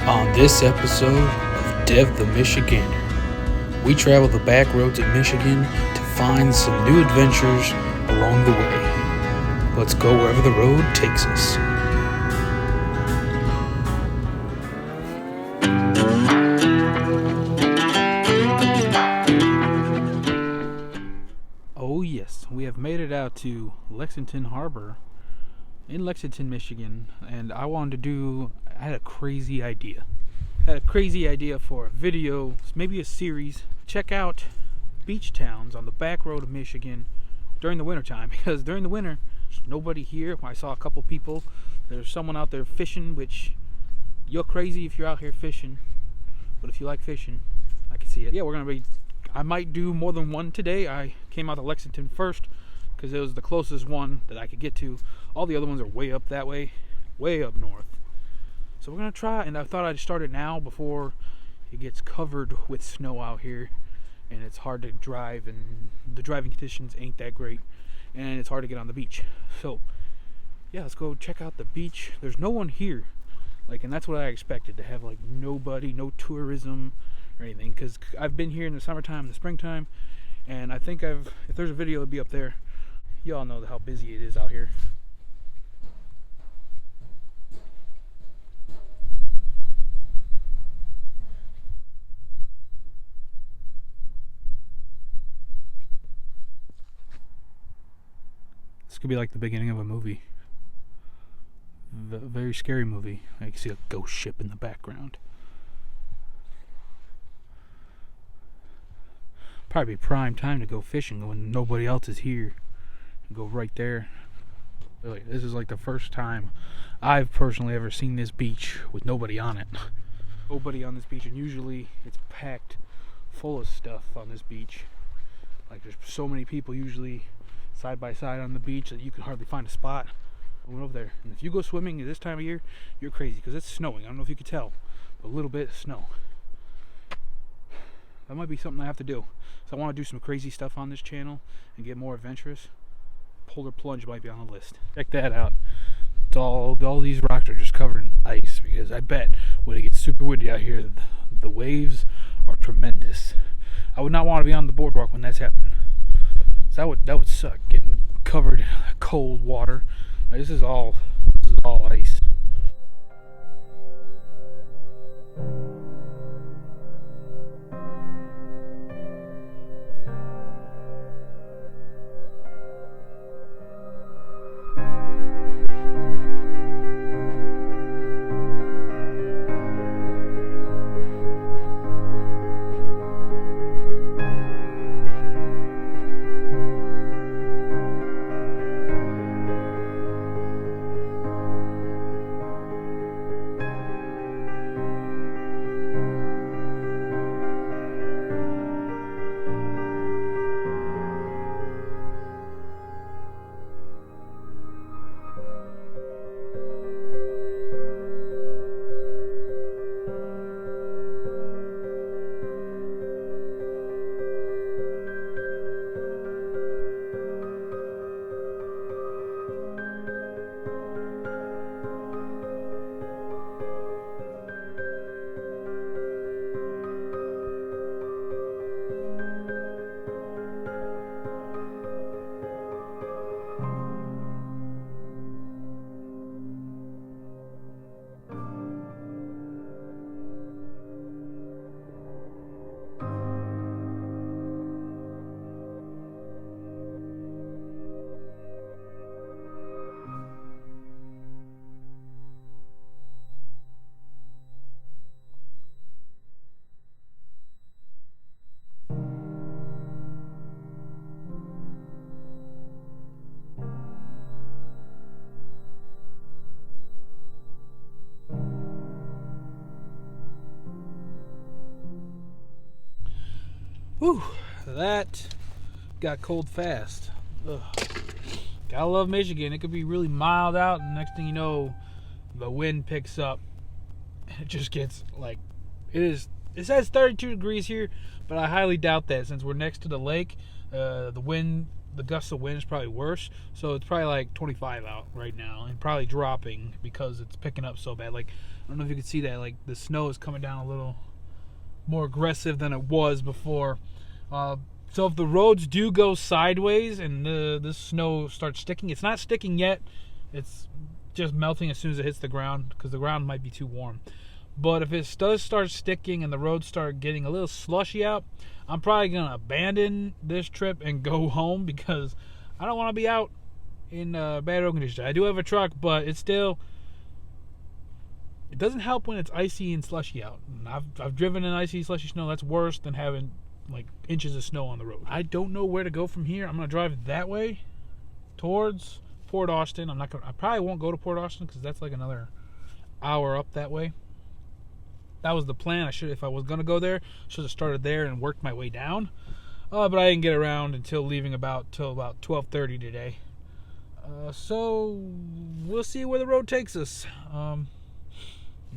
On this episode of Dev the Michigander, we travel the back roads of Michigan to find some new adventures along the way. Let's go wherever the road takes us. Oh yes, we have made it out to Lexington Harbor in Lexington, Michigan, and I had a crazy idea. For a video, maybe a series. Check out beach towns on the back road of Michigan during the wintertime, because during the winter, there's nobody here. I saw a couple people. There's someone out there fishing, which you're crazy if you're out here fishing, but if you like fishing, I can see it. Yeah, I might do more than one today. I came out to Lexington first because it was the closest one that I could get to. All the other ones are way up that way, way up north. So we're going to try, and I thought I'd start it now before it gets covered with snow out here, and it's hard to drive, and the driving conditions ain't that great, and it's hard to get on the beach. So, yeah, let's go check out the beach. There's no one here, and that's what I expected, to have, nobody, no tourism or anything, because I've been here in the summertime and the springtime, and I think if there's a video, it'll be up there. Y'all know how busy it is out here. This could be like the beginning of a movie. Very scary movie. I can see a ghost ship in the background. Probably prime time to go fishing when nobody else is here. Go right there. Really, this is the first time I've personally ever seen this beach with nobody on it. Nobody on this beach, and usually it's packed full of stuff on this beach. There's so many people usually side by side on the beach that you can hardly find a spot. I went over there, and if you go swimming at this time of year, you're crazy because it's snowing. I don't know if you could tell, but a little bit of snow. That might be something I have to do. So I want to do some crazy stuff on this channel and get more adventurous. Polar plunge might be on the list. Check that out. It's all these rocks are just covered in ice, because I bet when it gets super windy out here, the waves are tremendous. I would not want to be on the boardwalk when that's happening. So that would suck, getting covered in cold water. This is all ice. Whew, that got cold fast. Ugh. Gotta love Michigan. It could be really mild out, and next thing you know, the wind picks up. It just gets it says 32 degrees here, but I highly doubt that since we're next to the lake. The gusts of wind is probably worse, so it's probably 25 out right now, and probably dropping because it's picking up so bad. I don't know if you can see that. Like the snow is coming down a little more aggressive than it was before. So if the roads do go sideways and the snow starts sticking, it's not sticking yet. It's just melting as soon as it hits the ground because the ground might be too warm. But if it does start sticking and the roads start getting a little slushy out, I'm probably going to abandon this trip and go home because I don't want to be out in bad road conditions. I do have a truck, but it's still... It doesn't help when it's icy and slushy out. And I've driven in icy, slushy snow. That's worse than having like inches of snow on the road. I don't know where to go from here. I'm going to drive that way towards Port Austin. I probably won't go to Port Austin because that's like another hour up that way. That was the plan. If I was going to go there, should have started there and worked my way down. But I didn't get around until leaving about 12:30 today. So we'll see where the road takes us.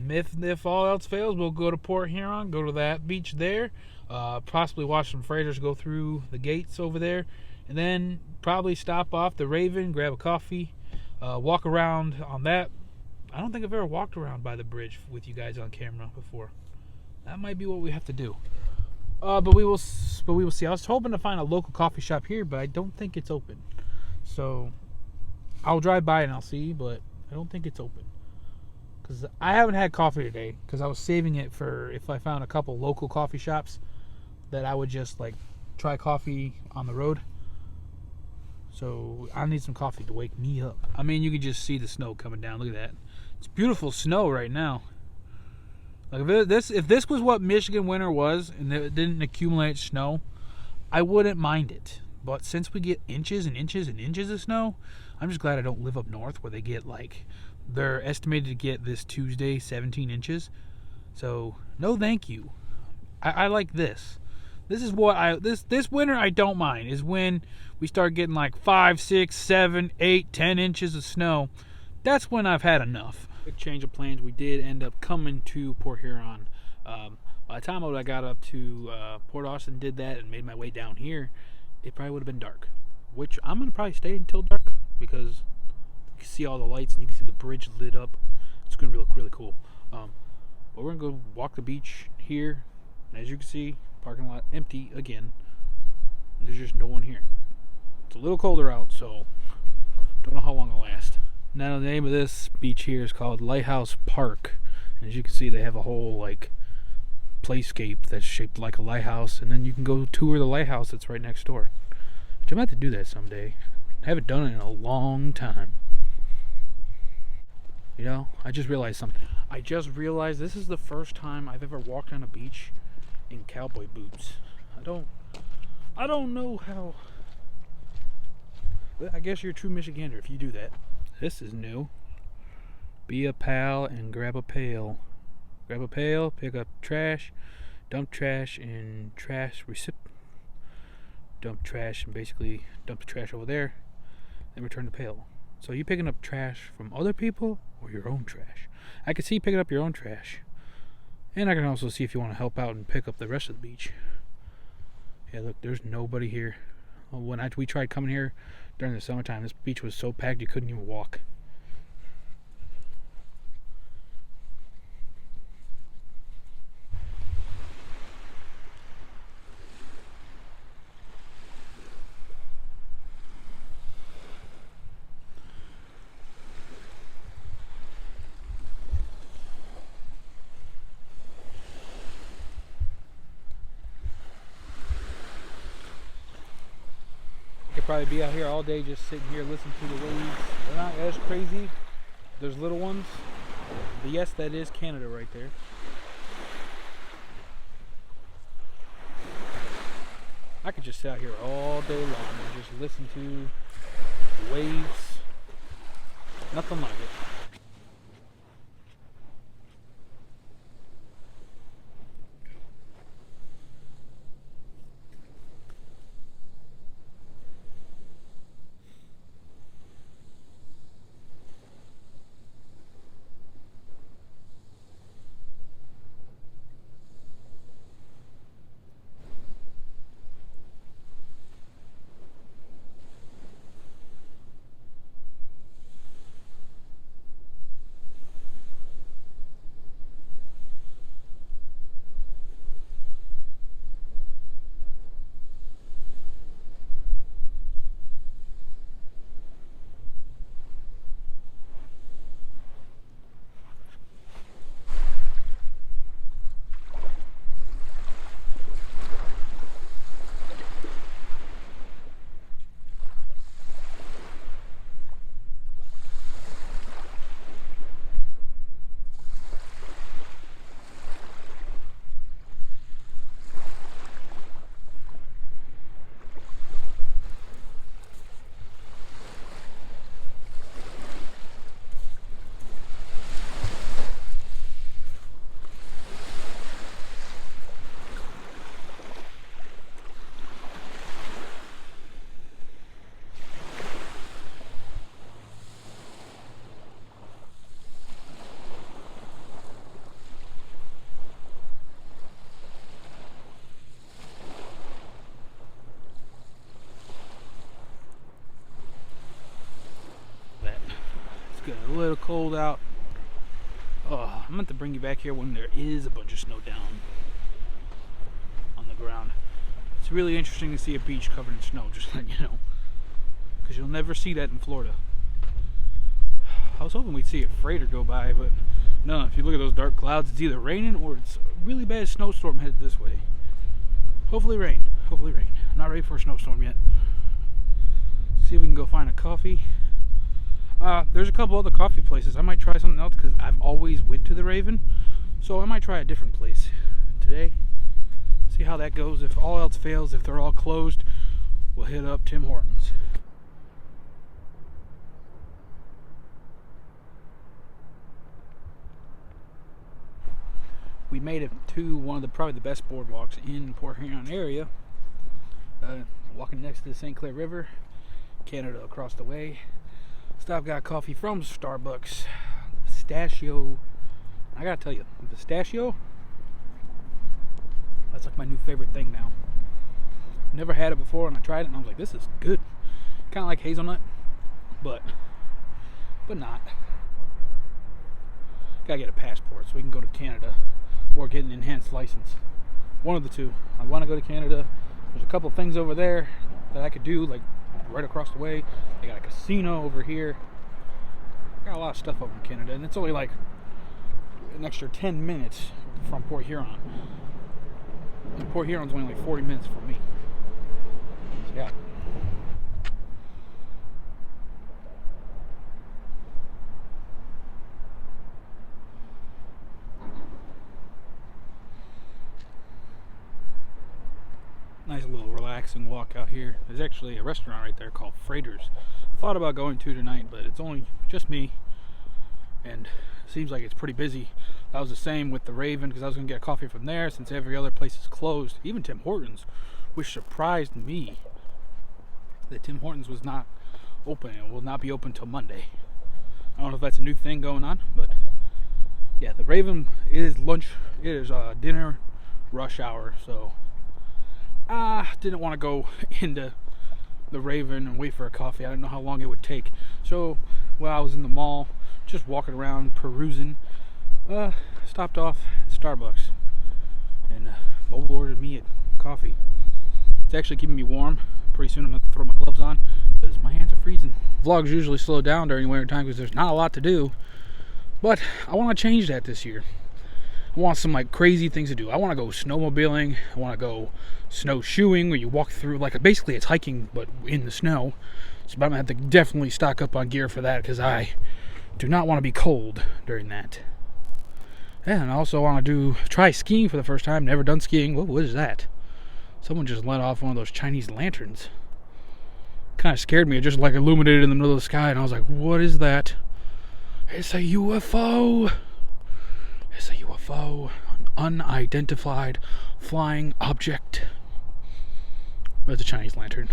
If all else fails, we'll go to Port Huron, go to that beach there, possibly watch some freighters go through the gates over there, and then probably stop off the Raven, grab a coffee, walk around on that. I don't think I've ever walked around by the bridge with you guys on camera before. That might be what we have to do. But we will see. I was hoping to find a local coffee shop here, but I don't think it's open. So I'll drive by and I'll see, but I don't think it's open. Because I haven't had coffee today because I was saving it for if I found a couple local coffee shops that I would just like try coffee on the road. So I need some coffee to wake me up. I mean, you can just see the snow coming down. Look at that. It's beautiful snow right now. Like if this was what Michigan winter was and it didn't accumulate snow, I wouldn't mind it. But since we get inches and inches and inches of snow, I'm just glad I don't live up north where they get like, they're estimated to get this Tuesday 17 inches. So no thank you. I like this. This is what this winter I don't mind is when we start getting like 5, 6, 7, 8, 10 inches of snow. That's when I've had enough. Quick change of plans. We did end up coming to Port Huron. By the time I got up to Port Austin, did that and made my way down here, it probably would have been dark. Which I'm going to probably stay until dark because you can see all the lights and you can see the bridge lit up. It's going to look really cool. But we're going to go walk the beach here. And as you can see, parking lot empty again. There's just no one here. It's a little colder out, so don't know how long it'll last. Now the name of this beach here is called Lighthouse Park. And as you can see, they have a whole like playscape that's shaped like a lighthouse, and then you can go tour the lighthouse that's right next door. Which I'm about to do that someday. I haven't done it in a long time. You know, I just realized something. I just realized this is the first time I've ever walked on a beach in cowboy boots. I don't know how. I guess you're a true Michigander if you do that. This is new. Be a pal and grab a pail. Grab a pail, pick up trash, dump trash in trash dump trash and basically dump the trash over there, then return the pail. So you picking up trash from other people or your own trash? I can see you picking up your own trash. And I can also see if you want to help out and pick up the rest of the beach. Yeah, look, there's nobody here. When we tried coming here during the summertime, this beach was so packed you couldn't even walk. Probably be out here all day just sitting here listening to the waves. They're not as crazy. There's little ones. But yes, that is Canada right there. I could just sit out here all day long and just listen to the waves. Nothing like it. little cold out. Oh, I meant to bring you back here when there is a bunch of snow down on the ground. It's really interesting to see a beach covered in snow, just letting you know, because you'll never see that in Florida. I was hoping we'd see a freighter go by, but no, if you look at those dark clouds, it's either raining or it's a really bad snowstorm headed this way. Hopefully rain. Hopefully rain. I'm not ready for a snowstorm yet. See if we can go find a coffee. There's a couple other coffee places. I might try something else because I've always went to the Raven. So I might try a different place today. See how that goes. If all else fails, if they're all closed, we'll hit up Tim Hortons. We made it to one of the probably the best boardwalks in Port Huron area. Walking next to the St. Clair River, Canada across the way. Stop got coffee from Starbucks. Pistachio. I gotta tell you, pistachio, that's like my new favorite thing now. Never had it before, and I tried it and I was like, this is good. Kind of like hazelnut, but not. Gotta get a passport so we can go to Canada or get an enhanced license. One of the two. I want to go to Canada. There's a couple things over there that I could do, like right across the way. They got a casino over here. Got a lot of stuff over in Canada, and it's only like an extra 10 minutes from Port Huron. And Port Huron's only like 40 minutes from me. So yeah. Nice little relaxing walk out here. There's actually a restaurant right there called Freighters. I thought about going to tonight, but it's only just me, and it seems like it's pretty busy. That was the same with the Raven, because I was going to get a coffee from there since every other place is closed. Even Tim Hortons, which surprised me that Tim Hortons was not open and will not be open till Monday. I don't know if that's a new thing going on, but yeah, the Raven is lunch. It is dinner rush hour, so didn't want to go into the Raven and wait for a coffee. I didn't know how long it would take. So while I was in the mall, just walking around, perusing, stopped off at Starbucks and mobile ordered me a coffee. It's actually keeping me warm. Pretty soon I'm going to have to throw my gloves on because my hands are freezing. Vlogs usually slow down during winter time because there's not a lot to do. But I want to change that this year. I want some like crazy things to do. I want to go snowmobiling. I want to go snowshoeing, where you walk through, like basically it's hiking but in the snow. So but I'm gonna have to definitely stock up on gear for that because I do not want to be cold during that. Yeah, and I also want to try skiing for the first time. Never done skiing. What is that? Someone just let off one of those Chinese lanterns. Kind of scared me. It just like illuminated in the middle of the sky, and I was like, what is that? It's a UFO. It's a UFO, an unidentified flying object. It's a Chinese lantern.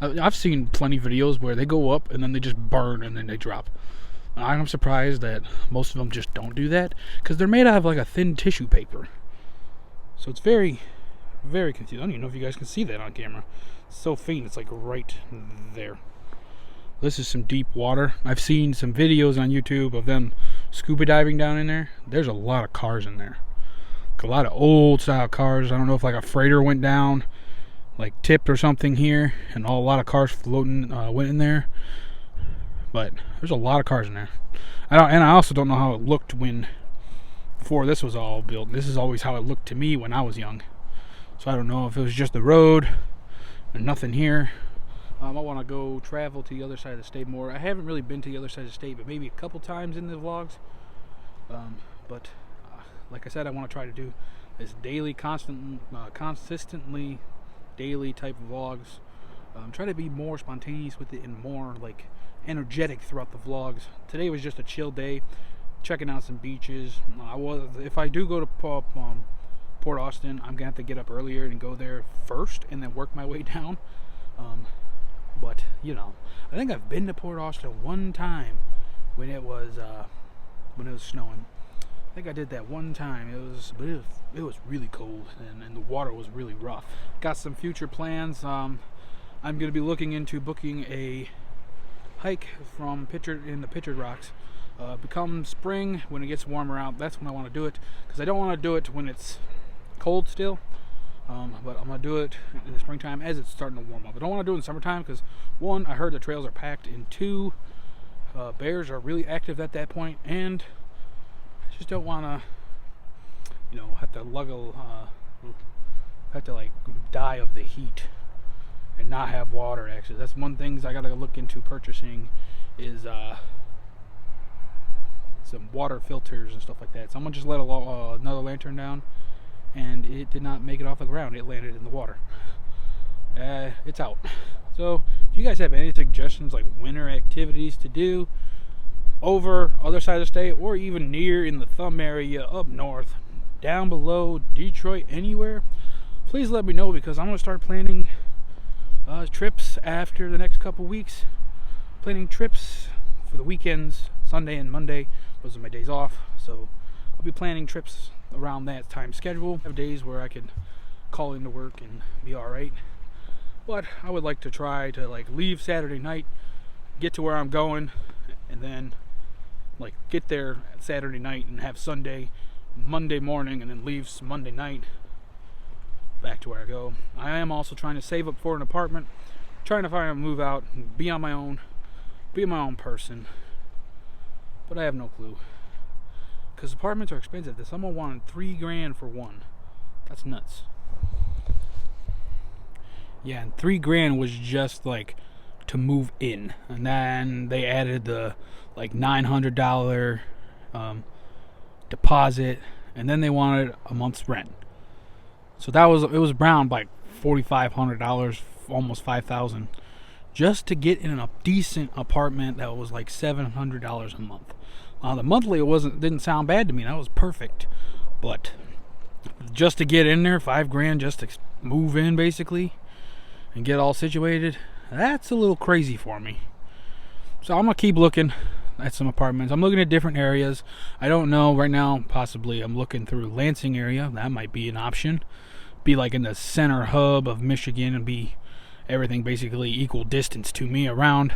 I've seen plenty of videos where they go up and then they just burn and then they drop. I'm surprised that most of them just don't do that because they're made out of like a thin tissue paper. So it's very, very confusing. I don't even know if you guys can see that on camera. It's so faint, it's like right there. This is some deep water. I've seen some videos on YouTube of them scuba diving down in there. There's a lot of cars in there. Like a lot of old style cars. I don't know if like a freighter went down, like tipped or something here, and a lot of cars floating went in there. But there's a lot of cars in there. And I also don't know how it looked before this was all built. This is always how it looked to me when I was young. So I don't know if it was just the road and nothing here. I want to go travel to the other side of the state more. I haven't really been to the other side of the state, but maybe a couple times in the vlogs. But like I said, I want to try to do this daily, consistently daily type of vlogs. Try to be more spontaneous with it and more like energetic throughout the vlogs. Today was just a chill day, checking out some beaches. If I do go to Port Austin, I'm gonna have to get up earlier and go there first, and then work my way down. But you know, I think I've been to Port Austin one time when it was snowing. I think I did that one time. It was really cold and the water was really rough. Got some future plans. I'm going to be looking into booking a hike from the Pictured Rocks. Become spring, when it gets warmer out, that's when I want to do it, because I don't want to do it when it's cold still. But I'm going to do it in the springtime as it's starting to warm up. I don't want to do it in summertime because, one, I heard the trails are packed, and two, bears are really active at that point, and I just don't want to, have to like die of the heat and not have water access. That's one thing I got to look into purchasing is some water filters and stuff like that. Someone just let another lantern down, and it did not make it off the ground. It landed in the water. It's out. So if you guys have any suggestions, like winter activities to do over other side of the state, or even near in the Thumb area, up north, down below Detroit, anywhere, please let me know, because I'm going to start planning trips after the next couple weeks. Planning trips for the weekends, Sunday and Monday. Those are my days off, so I'll be planning trips around that time schedule. I have days where I could call into work and be alright, but I would like to try to leave Saturday night, get to where I'm going, and then get there Saturday night and have Monday morning, and then leave Monday night back to where I go. I am also trying to save up for an apartment, trying to find a move out, and be on my own, be my own person, but I have no clue. Because apartments are expensive. Someone wanted $3,000 for one. That's nuts. Yeah, and $3,000 was just to move in, and then they added the $900 deposit, and then they wanted a month's rent. So it was around $4,500, almost $5,000, just to get in a decent apartment that was $700 a month. The monthly didn't sound bad to me. That was perfect, but just to get in there, $5,000 just to move in basically and get all situated, that's a little crazy for me. So I'm gonna keep looking at some apartments. I'm looking at different areas. I don't know right now. Possibly I'm looking through Lansing area. That might be an option. Be in the center hub of Michigan, and be everything basically equal distance to me around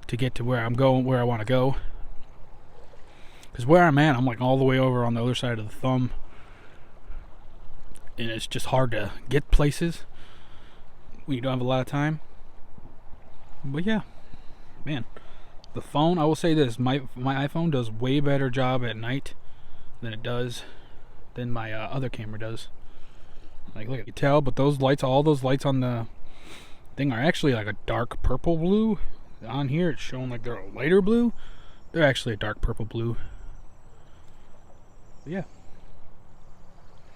to get to where I'm going, where I want to go. Because where I'm at, I'm all the way over on the other side of the Thumb, and it's just hard to get places when you don't have a lot of time. But yeah, man, the phone, I will say this, my iPhone does way better job at night than my other camera does. Look, you can tell, but all those lights on the thing are actually a dark purple blue. On here it's showing they're a lighter blue. They're actually a dark purple blue. But yeah,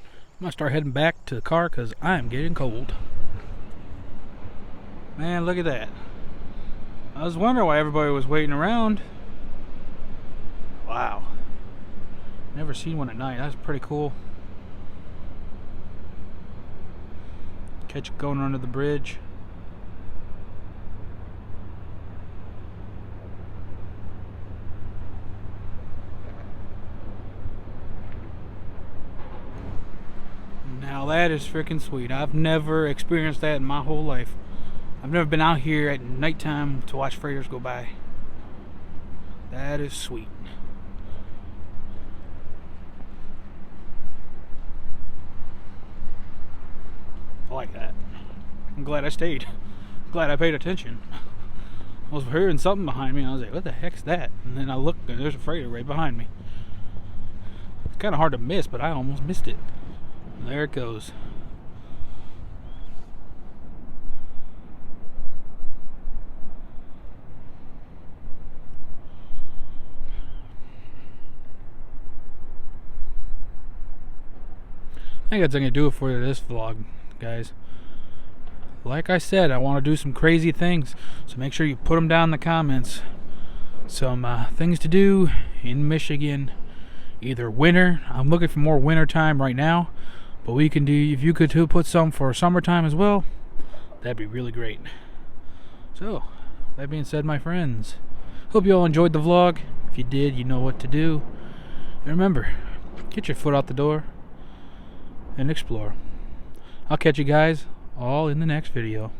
I'm gonna start heading back to the car because I'm getting cold. Man, look at that. I was wondering why everybody was waiting around. Wow, never seen one at night. That's pretty cool. Catch it going under the bridge. Now that is freaking sweet. I've never experienced that in my whole life. I've never been out here at nighttime to watch freighters go by. That is sweet. I like that. I'm glad I stayed. I'm glad I paid attention. I was hearing something behind me, and I was like, what the heck's that? And then I looked, and there's a freighter right behind me. It's kind of hard to miss, but I almost missed it. There it goes. I think that's going to do it for this vlog, guys. Like I said, I want to do some crazy things, so make sure you put them down in the comments. Some things to do in Michigan, either winter. I'm looking for more winter time right now, but we can do, if you could put some for summertime as well, that'd be really great. So, that being said, my friends, hope you all enjoyed the vlog. If you did, you know what to do. And remember, get your foot out the door and explore. I'll catch you guys all in the next video.